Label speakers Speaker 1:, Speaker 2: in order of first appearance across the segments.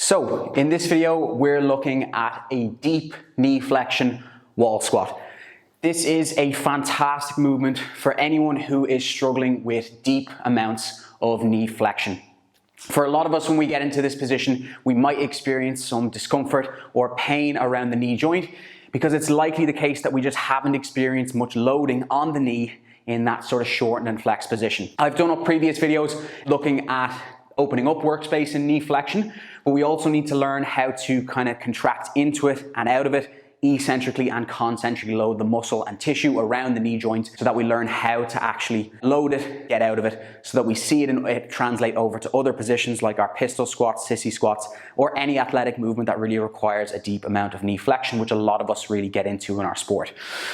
Speaker 1: So in this video, we're looking at a deep knee flexion wall squat. This is a fantastic movement for anyone who is struggling with deep amounts of knee flexion. For a lot of us, when we get into this position, we might experience some discomfort or pain around the knee joint because it's likely the case that we just haven't experienced much loading on the knee in that sort of shortened and flexed position. I've done up previous videos looking at opening up workspace in knee flexion, but we also need to learn how to kind of contract into it and out of it, eccentrically and concentrically load the muscle and tissue around the knee joint so that we learn how to actually load it, get out of it, so that we see it and it translate over to other positions like our pistol squats, sissy squats, or any athletic movement that really requires a deep amount of knee flexion, which a lot of us really get into in our sport.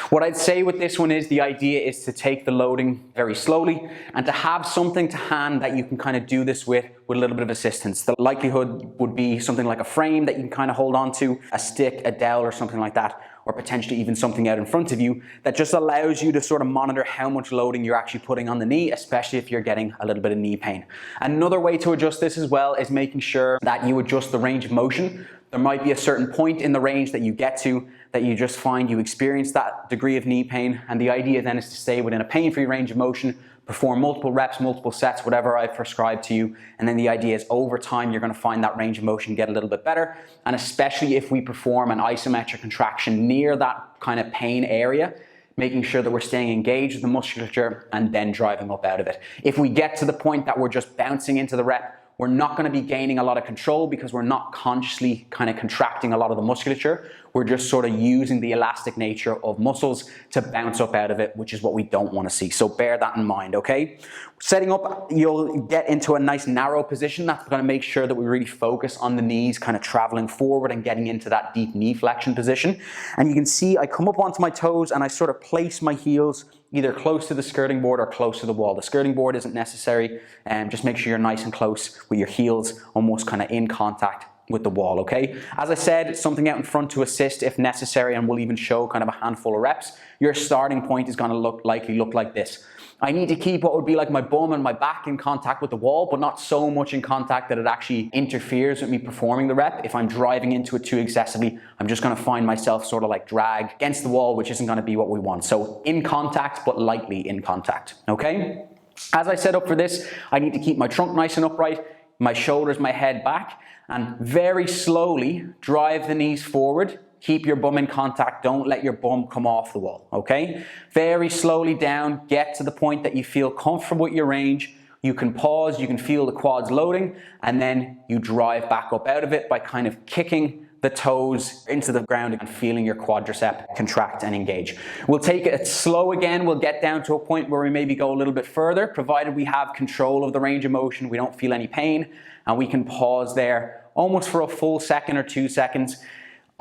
Speaker 1: What I'd say with this one is the idea is to take the loading very slowly and to have something to hand that you can kind of do this with a little bit of assistance. The likelihood would be something like a frame that you can kind of hold on to, a stick, a dowel, or something like that, or potentially even something out in front of you that just allows you to sort of monitor how much loading you're actually putting on the knee, especially if you're getting a little bit of knee pain. Another way to adjust this as well is making sure that you adjust the range of motion. There might be a certain point in the range that you get to that you just find you experience that degree of knee pain, and the idea then is to stay within a pain-free range of motion, perform multiple reps, multiple sets, whatever I've prescribed to you, and then the idea is over time you're going to find that range of motion get a little bit better, and especially if we perform an isometric contraction near that kind of pain area, making sure that we're staying engaged with the musculature and then driving up out of it. If we get to the point that we're just bouncing into the rep, we're not going to be gaining a lot of control because we're not consciously kind of contracting a lot of the musculature. We're just sort of using the elastic nature of muscles to bounce up out of it, which is what we don't want to see. So bear that in mind, okay? Setting up, you'll get into a nice narrow position. That's going to make sure that we really focus on the knees kind of traveling forward and getting into that deep knee flexion position. And you can see I come up onto my toes and I sort of place my heels either close to the skirting board or close to the wall. The skirting board isn't necessary, just make sure you're nice and close with your heels almost kind of in contact with the wall, okay? As I said, something out in front to assist if necessary, and we'll even show kind of a handful of reps. Your starting point is going to likely look like this. I need to keep what would be like my bum and my back in contact with the wall, but not so much in contact that it actually interferes with me performing the rep. If I'm driving into it too excessively, I'm just going to find myself sort of like drag against the wall, which isn't going to be what we want. So in contact, but lightly in contact, okay? As I set up for this, I need to keep my trunk nice and upright, my shoulders, my head back, and very slowly drive the knees forward. Keep your bum in contact. Don't let your bum come off the wall, okay? Very slowly down. Get to the point that you feel comfortable with your range. You can pause, you can feel the quads loading, and then you drive back up out of it by kind of kicking the toes into the ground and feeling your quadricep contract and engage. We'll take it slow again. We'll get down to a point where we maybe go a little bit further, provided we have control of the range of motion, we don't feel any pain, and we can pause there almost for a full second or 2 seconds,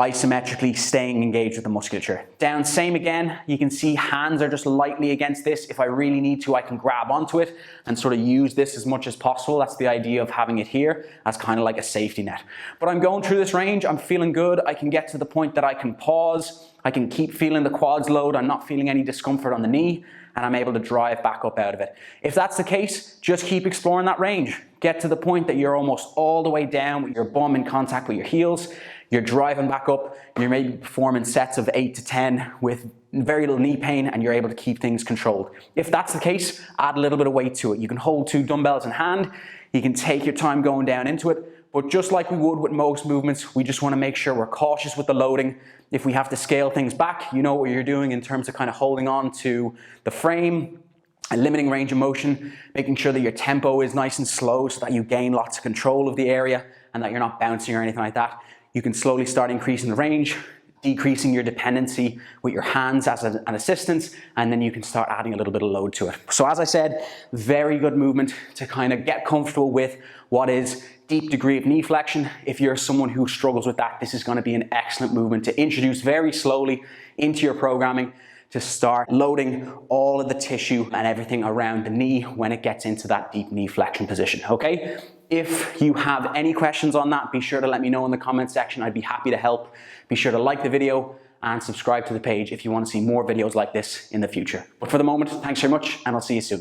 Speaker 1: isometrically staying engaged with the musculature. Down, same again. You can see hands are just lightly against this. If I really need to, I can grab onto it and sort of use this as much as possible. That's the idea of having it here as kind of like a safety net. But I'm going through this range. I'm feeling good. I can get to the point that I can pause. I can keep feeling the quads load. I'm not feeling any discomfort on the knee, and I'm able to drive back up out of it. If that's the case, just keep exploring that range. Get to the point that you're almost all the way down with your bum in contact with your heels. You're driving back up, you're maybe performing sets of 8 to 10 with very little knee pain, and you're able to keep things controlled. If that's the case, add a little bit of weight to it. You can hold 2 dumbbells in hand, you can take your time going down into it, but just like we would with most movements, we just want to make sure we're cautious with the loading. If we have to scale things back, you know what you're doing in terms of kind of holding on to the frame, a limiting range of motion, making sure that your tempo is nice and slow so that you gain lots of control of the area and that you're not bouncing or anything like that. You can slowly start increasing the range, decreasing your dependency with your hands as an assistance, and then you can start adding a little bit of load to it. So as I said, very good movement to kind of get comfortable with what is deep degree of knee flexion. If you're someone who struggles with that, this is going to be an excellent movement to introduce very slowly into your programming to start loading all of the tissue and everything around the knee when it gets into that deep knee flexion position, okay? If you have any questions on that, be sure to let me know in the comment section. I'd be happy to help. Be sure to like the video and subscribe to the page if you want to see more videos like this in the future. But for the moment, thanks very much, and I'll see you soon.